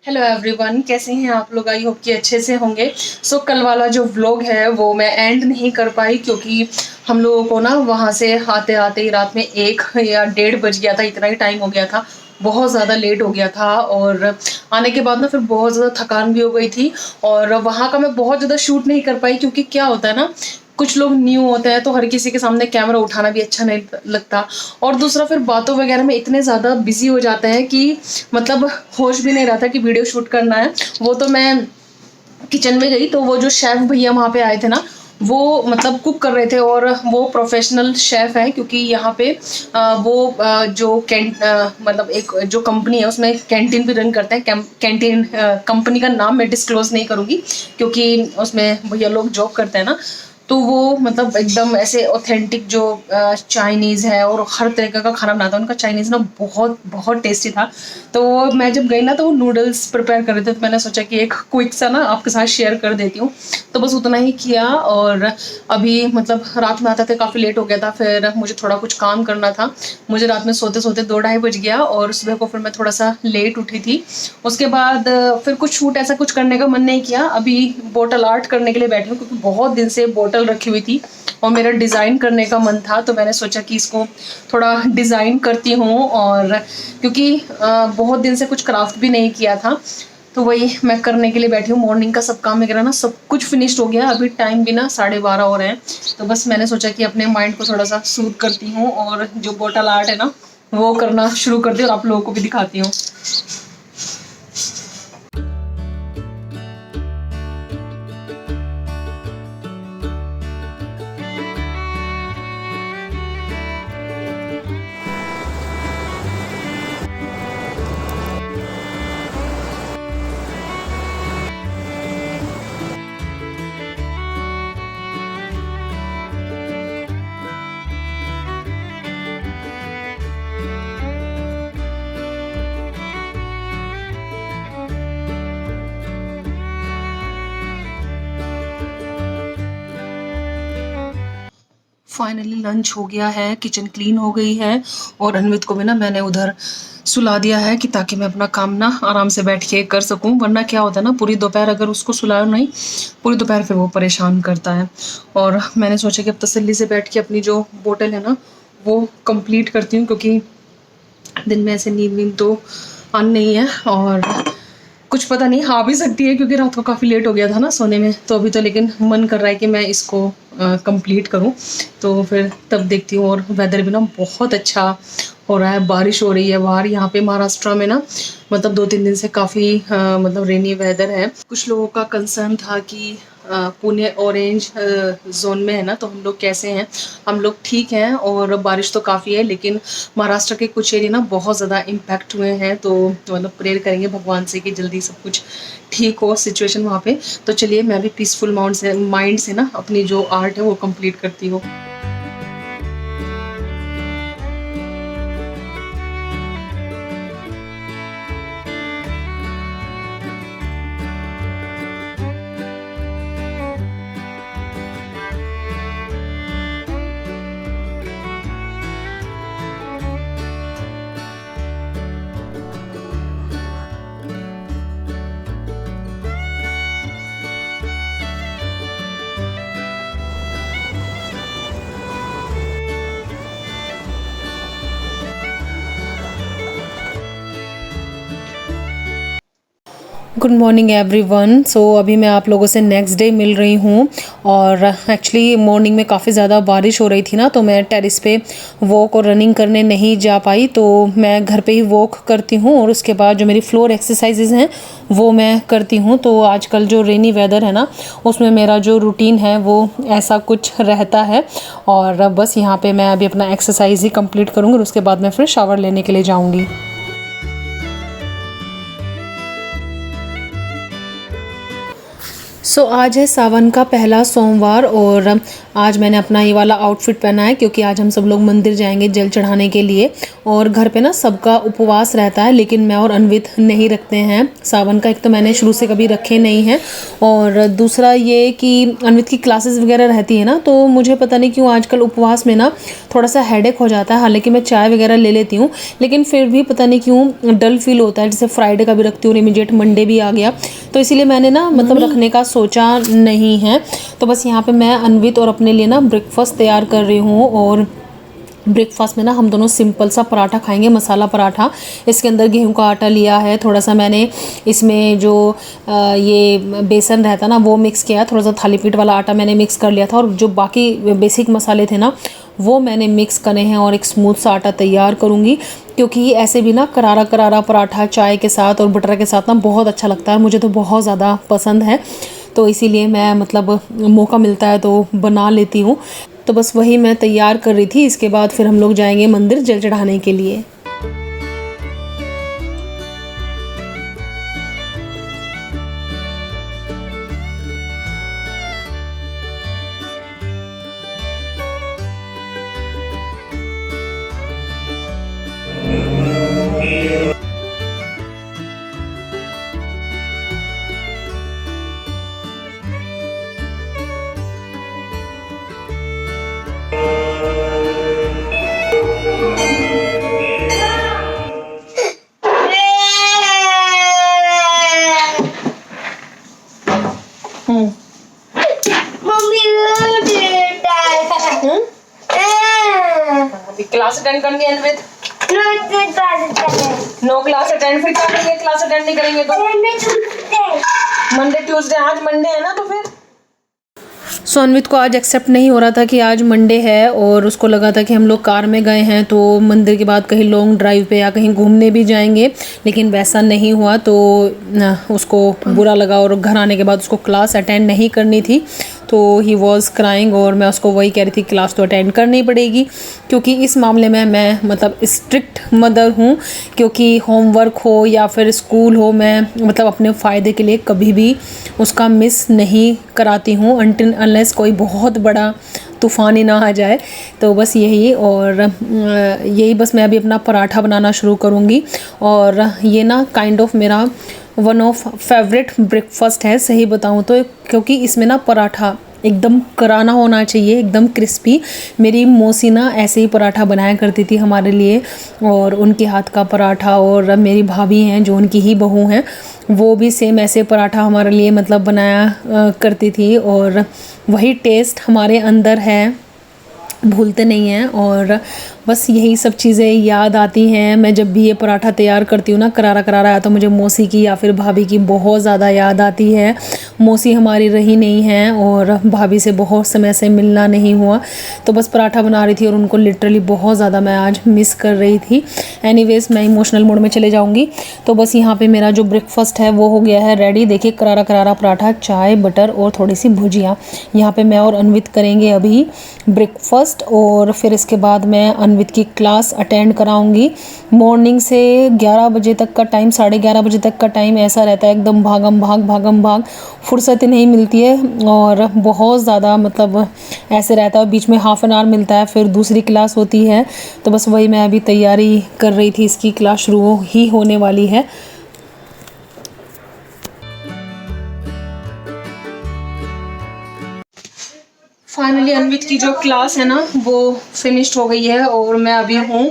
Hello everyone, कैसे हैं आप लोग? आई होप कि अच्छे से होंगे। कल वाला जो व्लॉग है वो मैं एंड नहीं कर पाई क्योंकि हम लोगों को ना वहाँ से आते आते ही रात में 1 या 1:30 बज गया था। इतना ही टाइम हो गया था, बहुत ज़्यादा लेट हो गया था। और आने के बाद ना फिर बहुत ज़्यादा थकान भी हो गई थी। और वहाँ का मैं बहुत ज़्यादा शूट नहीं कर पाई क्योंकि क्या होता है ना, कुछ लोग न्यू होते हैं तो हर किसी के सामने कैमरा उठाना भी अच्छा नहीं लगता। और दूसरा फिर बातों वगैरह में इतने ज़्यादा बिजी हो जाते हैं कि मतलब होश भी नहीं रहता कि वीडियो शूट करना है। वो तो मैं किचन में गई तो वो जो शेफ भैया वहाँ पे आए थे ना, वो मतलब कुक कर रहे थे और वो प्रोफेशनल शेफ है क्योंकि यहाँ पे जो मतलब एक जो कंपनी है उसमें कैंटीन भी रन करते हैं। कैंटीन कंपनी का नाम मैं डिस्क्लोज नहीं करूँगी क्योंकि उसमें भैया लोग जॉब करते हैं ना। तो वो मतलब एकदम ऐसे ऑथेंटिक जो चाइनीज़ है और हर तरीके का खाना बनाता है। उनका चाइनीज़ ना बहुत बहुत टेस्टी था। तो मैं जब गई ना तो वो नूडल्स प्रिपेयर कर रहे थे, तो मैंने सोचा कि एक क्विक सा ना आपके साथ शेयर कर देती हूँ। तो बस उतना ही किया। और अभी मतलब रात में आते थे काफ़ी लेट हो गया था, फिर मुझे थोड़ा कुछ काम करना था। मुझे रात में सोते सोते 2-2:30 बज गया और सुबह को फिर मैं थोड़ा सा लेट उठी थी। उसके बाद फिर कुछ शूट ऐसा कुछ करने का मन नहीं किया। अभी बॉटल आर्ट करने के लिए बैठी हूँ क्योंकि बहुत दिन से बॉटल रखी हुई थी और मेरा डिज़ाइन करने का मन था। तो मैंने सोचा कि इसको थोड़ा डिज़ाइन करती हूँ। और क्योंकि बहुत दिन से कुछ क्राफ्ट भी नहीं किया था तो वही मैं करने के लिए बैठी हूँ। मॉर्निंग का सब काम वगैरह ना सब कुछ फिनिश्ड हो गया। अभी टाइम भी ना 12:30 हो रहे हैं। तो बस मैंने सोचा कि अपने माइंड को थोड़ा सा सूद करती हूँ और जो बॉटल आर्ट है ना वो करना शुरू कर दी और आप लोगों को भी दिखाती हूँ। फाइनली लंच हो गया है, किचन क्लीन हो गई है और अनवित को भी ना मैंने उधर सुला दिया है कि ताकि मैं अपना काम ना आराम से बैठ के कर सकूं। वरना क्या होता है ना, पूरी दोपहर अगर उसको सुलाओ नहीं, पूरी दोपहर फिर वो परेशान करता है। और मैंने सोचा कि अब तसल्ली से बैठ के अपनी जो बोतल है ना वो कंप्लीट करती हूँ क्योंकि दिन में ऐसे नींद वींद तो आन नहीं है। और कुछ पता नहीं आ भी सकती है क्योंकि रात को काफ़ी लेट हो गया था ना सोने में। तो अभी तो लेकिन मन कर रहा है कि मैं इसको कंप्लीट करूं। तो फिर तब देखती हूँ। और वेदर भी ना बहुत अच्छा हो रहा है, बारिश हो रही है बाहर। यहाँ पे महाराष्ट्र में ना मतलब 2-3 दिन से काफ़ी मतलब रेनी वेदर है। कुछ लोगों का कंसर्न था कि पुणे ऑरेंज जोन में है ना, तो हम लोग कैसे हैं? हम लोग ठीक हैं और बारिश तो काफ़ी है, लेकिन महाराष्ट्र के कुछ एरिया ना बहुत ज़्यादा इम्पैक्ट हुए हैं। तो मतलब प्रेयर करेंगे भगवान से कि जल्दी सब कुछ ठीक हो सिचुएशन वहाँ पे। तो चलिए मैं भी पीसफुल माइंड से ना अपनी जो आर्ट है वो कंप्लीट करती हूँ। Good morning everyone. अभी मैं आप लोगों से नेक्स्ट डे मिल रही हूँ। और एक्चुअली मॉर्निंग में काफ़ी ज़्यादा बारिश हो रही थी ना, तो मैं टेरेस पे वॉक और रनिंग करने नहीं जा पाई। तो मैं घर पे ही वॉक करती हूँ और उसके बाद जो मेरी फ्लोर एक्सरसाइजेज हैं वो मैं करती हूँ। तो आजकल जो रेनी वेदर है ना उसमें मेरा जो रूटीन है वो ऐसा कुछ रहता है। और बस यहाँ पे मैं अभी अपना एक्सरसाइज ही कंप्लीट करूँगी और उसके बाद मैं फिर शावर लेने के लिए जाऊँगी। आज है सावन का पहला सोमवार और आज मैंने अपना ये वाला आउटफिट पहना है क्योंकि आज हम सब लोग मंदिर जाएंगे जल चढ़ाने के लिए। और घर पे ना सबका उपवास रहता है लेकिन मैं और अन्वित नहीं रखते हैं सावन का। एक तो मैंने शुरू से कभी रखे नहीं हैं और दूसरा ये कि अन्वित की क्लासेस वगैरह रहती है ना, तो मुझे पता नहीं क्यों आजकल उपवास में ना थोड़ा सा हेडेक हो जाता है। हालांकि मैं चाय वगैरह ले लेती हूँ लेकिन फिर भी पता नहीं क्यों डल फील होता है। जैसे फ्राइडे का भी रखती हूँ, इमीडिएट मंडे भी आ गया, तो इसीलिए मैंने ना मतलब रखने का सोचा नहीं है। तो बस यहाँ पे मैं अन्वित और अपने लिए ना ब्रेकफास्ट तैयार कर रही हूँ। और ब्रेकफास्ट में ना हम दोनों सिंपल सा पराठा खाएंगे, मसाला पराठा। इसके अंदर गेहूं का आटा लिया है, थोड़ा सा मैंने इसमें जो ये बेसन रहता ना वो मिक्स किया है, थोड़ा सा थाली पीठ वाला आटा मैंने मिक्स कर लिया था और जो बाकी बेसिक मसाले थे ना वो मैंने मिक्स करे हैं और एक स्मूथ सा आटा तैयार करूँगी। क्योंकि ऐसे भी ना करारा करारा पराठा चाय के साथ और बटर के साथ ना बहुत अच्छा लगता है, मुझे तो बहुत ज़्यादा पसंद है। तो इसीलिए मैं मतलब मौका मिलता है तो बना लेती हूँ। तो बस वही मैं तैयार कर रही थी। इसके बाद फिर हम लोग जाएंगे मंदिर जल चढ़ाने के लिए। क्लास अटेंड करनी है अन्वित? No class attend. फिर क्या करेंगे क्लास अटेंड नहीं करेंगे तो? मंडे ट्यूसडे, आज मंडे है ना तो फिर अन्वित को आज एक्सेप्ट नहीं हो रहा था कि आज मंडे है और उसको लगा था कि हम लोग कार में गए हैं तो मंदिर के बाद कहीं लॉन्ग ड्राइव पे या कहीं घूमने भी जाएंगे, लेकिन वैसा नहीं हुआ। तो उसको बुरा लगा और घर आने के बाद उसको क्लास अटेंड नहीं करनी थी, तो ही वॉज क्राइंग। और मैं उसको वही कह रही थी क्लास तो अटेंड करनी पड़ेगी क्योंकि इस मामले में मैं मतलब स्ट्रिक्ट मदर हूँ। क्योंकि होमवर्क हो या फिर स्कूल हो, मैं मतलब अपने फ़ायदे के लिए कभी भी उसका मिस नहीं कराती हूँ अनटिल अनलेस कोई बहुत बड़ा तूफ़ान ही ना आ जाए। तो बस यही और यही बस मैं अभी अपना पराठा बनाना शुरू करूँगी। और ये ना काइंड ऑफ मेरा वन ऑफ फेवरेट ब्रेकफास्ट है सही बताऊँ तो, क्योंकि इसमें ना पराठा एकदम कराना होना चाहिए, एकदम क्रिस्पी। मेरी मौसी ना ऐसे ही पराठा बनाया करती थी हमारे लिए और उनके हाथ का पराठा, और मेरी भाभी हैं जो उनकी ही बहू हैं वो भी सेम ऐसे पराठा हमारे लिए मतलब बनाया करती थी। और वही टेस्ट हमारे अंदर है, भूलते नहीं हैं। और बस यही सब चीज़ें याद आती हैं। मैं जब भी ये पराठा तैयार करती हूँ ना करारा करारा या तो मुझे मौसी की या फिर भाभी की बहुत ज़्यादा याद आती है। मौसी हमारी रही नहीं हैं और भाभी से बहुत समय से मिलना नहीं हुआ, तो बस पराठा बना रही थी और उनको लिटरली बहुत ज़्यादा मैं आज मिस कर रही थी। एनीवेज मैं इमोशनल मोड में चले जाऊँगी। तो बस यहाँ पर मेरा जो ब्रेकफास्ट है वो हो गया है रेडी। देखिए करारा करारा पराठा, चाय, बटर और थोड़ी सी भुजिया। यहाँ पर मैं और अन्वित करेंगे अभी ब्रेकफास्ट और फिर इसके बाद मैं अन्वित की क्लास अटेंड कराऊंगी। मॉर्निंग से 11 बजे तक का टाइम, 11:30 बजे तक का टाइम ऐसा रहता है, एकदम भागम भाग, फुर्सत ही नहीं मिलती है और बहुत ज़्यादा मतलब ऐसे रहता है। बीच में हाफ एन आवर मिलता है, फिर दूसरी क्लास होती है। तो बस वही मैं अभी तैयारी कर रही थी, इसकी क्लास शुरू ही होने वाली है। फाइनली अन्वित की जो क्लास है ना वो फिनिश्ड हो गई है और मैं अभी हूँ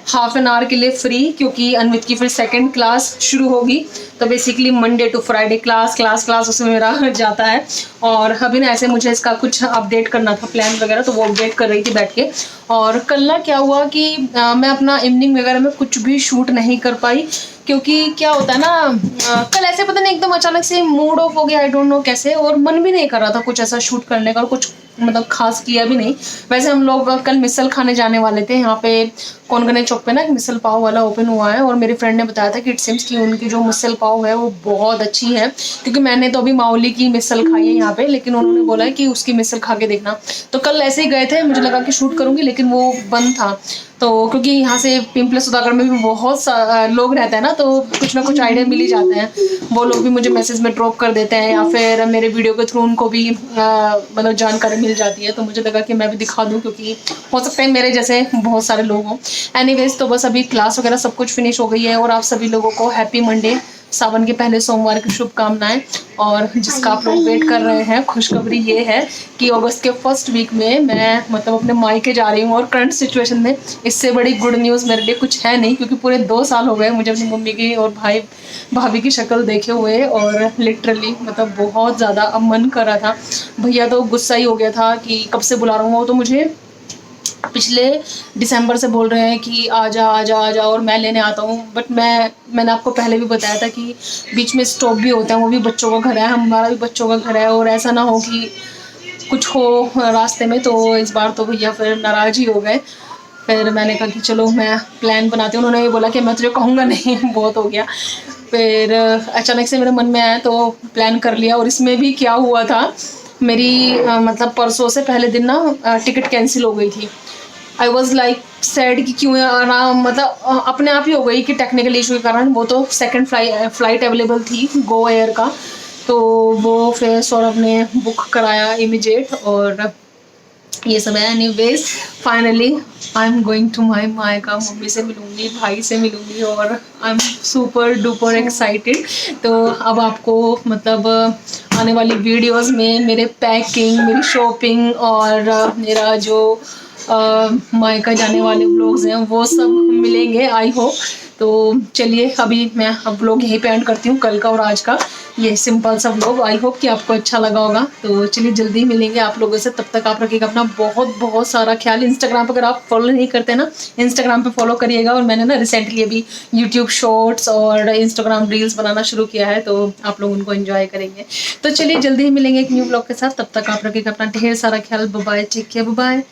हाफ एन आवर के लिए फ्री, क्योंकि अन्वित की फिर सेकंड क्लास शुरू होगी। तो basically Monday to Friday class उसमें मेरा जाता है। और अभी ना ऐसे मुझे इसका कुछ अपडेट करना था प्लान वगैरह, तो वो अपडेट कर रही थी बैठ के। और कल ना क्या हुआ कि मैं अपना इवनिंग वगैरह में कुछ भी शूट नहीं कर पाई, क्योंकि क्या होता है ना कल ऐसे पता नहीं एकदम अचानक से मूड ऑफ हो गया, आई डोंट नो कैसे, और मन भी नहीं कर रहा था कुछ ऐसा शूट करने का और कुछ मतलब खास किया भी नहीं। वैसे हम लोग कल मिसल खाने जाने वाले थे, यहाँ पे कोनगने चौक पे ना एक मिसल पाव वाला ओपन हुआ है और मेरे फ्रेंड ने बताया था कि इट सिम्स कि उनकी जो मिसल पाव है वो बहुत अच्छी है। क्योंकि मैंने तो अभी माउली की मिसल खाई है यहाँ पे, लेकिन उन्होंने बोला कि उसकी मिसल खा के देखना। तो कल ऐसे ही गए थे, मुझे लगा कि शूट करूँगी लेकिन वो बंद था। तो क्योंकि यहाँ से पिंपले सुधागढ़ में भी बहुत लोग रहते हैं ना, तो कुछ ना कुछ आइडिया मिल ही जाते हैं। वो लोग भी मुझे मैसेज में ड्रॉप कर देते हैं या फिर मेरे वीडियो के थ्रू उनको भी मतलब जानकारी मिल जाती है। तो मुझे लगा कि मैं भी दिखा दूँ, क्योंकि हो सकता है मेरे जैसे बहुत सारे लोग हों। एनीवेज, तो बस अभी क्लास वगैरह सब कुछ फिनिश हो गई है और आप सभी लोगों को हैप्पी मंडे, सावन के पहले सोमवार की शुभकामनाएं। और जिसका आप लोग वेट कर रहे हैं, खुशखबरी ये है कि अगस्त के फर्स्ट वीक में मैं मतलब अपने मायके जा रही हूँ। और करंट सिचुएशन में इससे बड़ी गुड न्यूज़ मेरे लिए कुछ है नहीं, क्योंकि पूरे 2 साल हो गए मुझे अपनी मम्मी की और भाई भाभी की शक्ल देखे हुए, और लिटरली मतलब बहुत ज़्यादा अब मन कर रहा था। भैया तो गुस्सा ही हो गया था कि कब से बुला रहा हूँ, वो तो मुझे पिछले दिसंबर से बोल रहे हैं कि आजा आजा आजा और मैं लेने आता हूँ। बट मैंने आपको पहले भी बताया था कि बीच में स्टॉप भी होता है, वो भी बच्चों का घर है, हमारा भी बच्चों का घर है, और ऐसा ना हो कि कुछ हो रास्ते में। तो इस बार तो भैया फिर नाराज़ ही हो गए। फिर मैंने कहा कि चलो मैं प्लान बनाती हूँ। उन्होंने ये बोला कि मैं तुझे कहूँगा नहीं, बहुत हो गया। फिर अचानक से मेरे मन में आया तो प्लान कर लिया। और इसमें भी क्या हुआ था, मेरी मतलब परसों से पहले दिन ना टिकट कैंसिल हो गई थी। आई वॉज लाइक सैड कि क्यों आराम, मतलब अपने आप ही हो गई कि टेक्निकल इशू के कारण। वो तो सेकंड फ्लाइट अवेलेबल थी गो एयर का, तो वो फिर सौरभ ने बुक कराया इमीडिएट और ये सब है। Anyways, finally I am going to my मायका। मम्मी से मिलूंगी, भाई से मिलूंगी, और I am super duper excited. तो अब आपको मतलब आने वाली वीडियोस में मेरे पैकिंग, मेरी शॉपिंग और मेरा जो मायका जाने वाले व्लॉग्स हैं वो सब मिलेंगे, आई होप। तो चलिए अभी मैं अब व्लॉग यहीं पे एंड करती हूँ, कल का और आज का ये सिंपल सा व्लॉग। आई होप कि आपको अच्छा लगा होगा। तो चलिए जल्दी मिलेंगे आप लोगों से, तब तक आप रखिएगा अपना बहुत बहुत सारा ख्याल। इंस्टाग्राम पर अगर आप फॉलो नहीं करते ना, इंस्टाग्राम पे फॉलो करिएगा। और मैंने ना रिसेंटली अभी यूट्यूब शॉर्ट्स और इंस्टाग्राम रील्स बनाना शुरू किया है, तो आप लोग उनको एंजॉय करेंगे। तो चलिए जल्दी ही मिलेंगे एक न्यू व्लॉग के साथ, तब तक आप रखिएगा अपना ढेर सारा ख्याल। Bye bye, take care, bye.